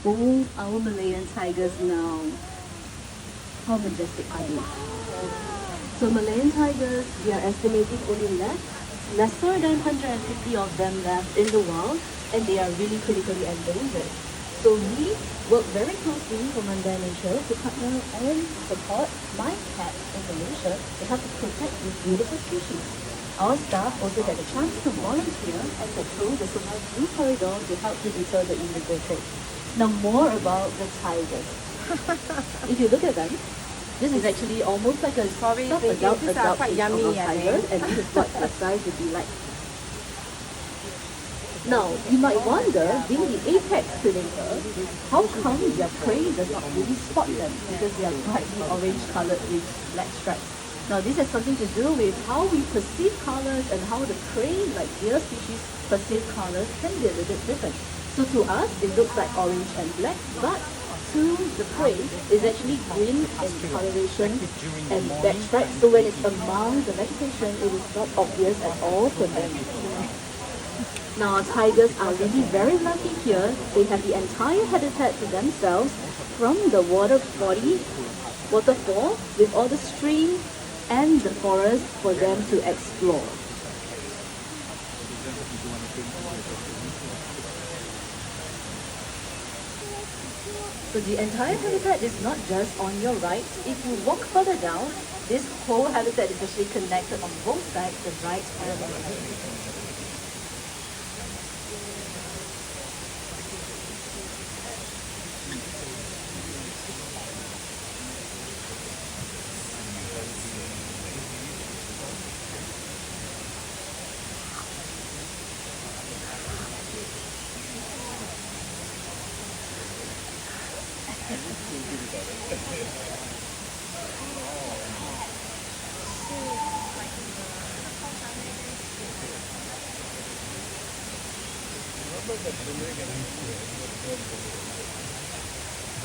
bold our Malayan tigers now. How majestic are they? So Malayan tigers, we are estimating only lesser than 150 of them left in the wild, and they are really critically endangered. So we work very closely with Mandai Nature to partner and support my cat in Malaysia to help to protect this beautiful species. Our staff also get a chance to volunteer and patrol the Sungai Blue Corridor to help to deter the illegal trade. Now more about the tigers. If you look at them, this is actually almost like a adult these are quite yummy, I tiger, think. and this is what the size would be like. Now, you might wonder, being the apex predator, how come their prey does not really spot them because they are brightly orange colored with black stripes. Now, this has something to do with how we perceive colors and how the prey, like deer species, perceive colors can be a little bit different. So to us, it looks like orange and black, but to the prey, it's actually green in coloration and black stripes. So when it's among the vegetation, it is not obvious at all to them. Now, tigers are really very lucky here. They have the entire habitat to themselves, from the water body, waterfall, with all the stream and the forest for them to explore. So the entire habitat is not just on your right. If you walk further down, this whole habitat is actually connected on both sides, the right and the left.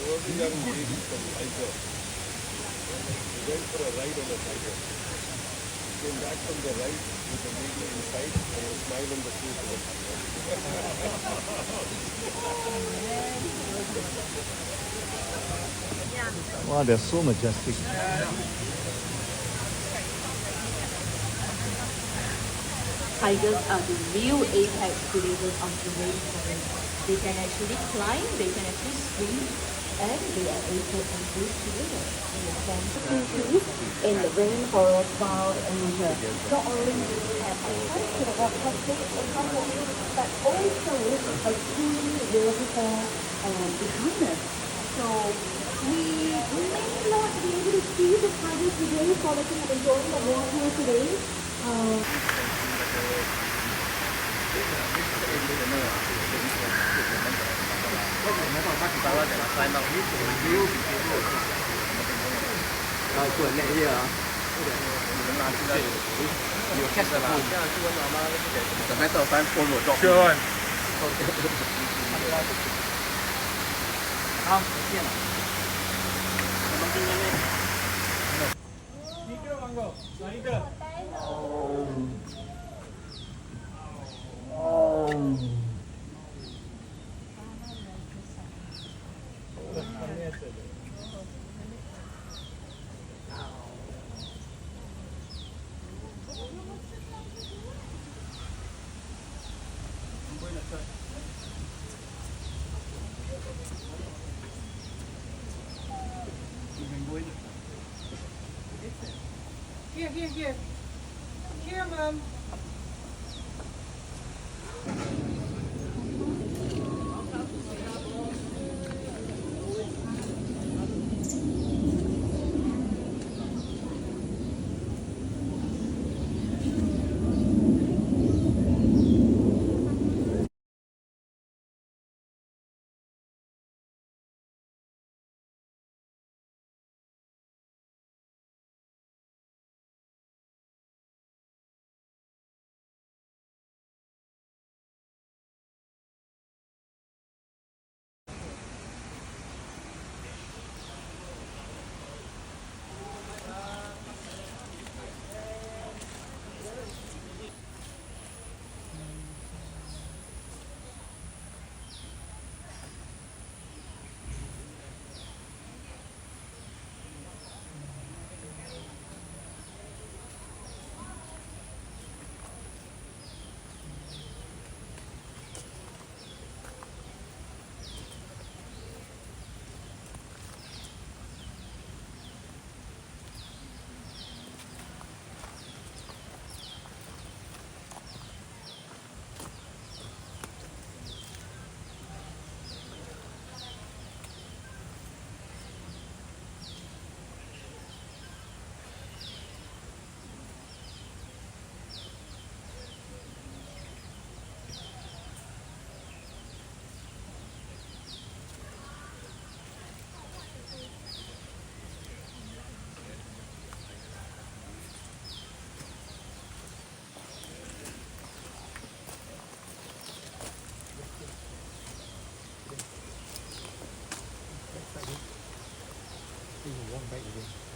There was a young lady from Tiger. She went for a ride on a tiger. She came back from the ride with the lady inside and a smile on the face of the tiger. Wow, they're so majestic. Tigers are the real apex predators of the rainforest. They can actually climb, they can actually swim, and they are able to breathe together in the same species in the rainforest wild Asia. Not only do we have access to the water economy, but also a truly beautiful behind us. So we may not be able to see the tigers today, so I think I'm enjoying the walk here today. You will catch the phone. It's a matter of time, phone will drop. Sure one. Here. Here, Mom. come back again.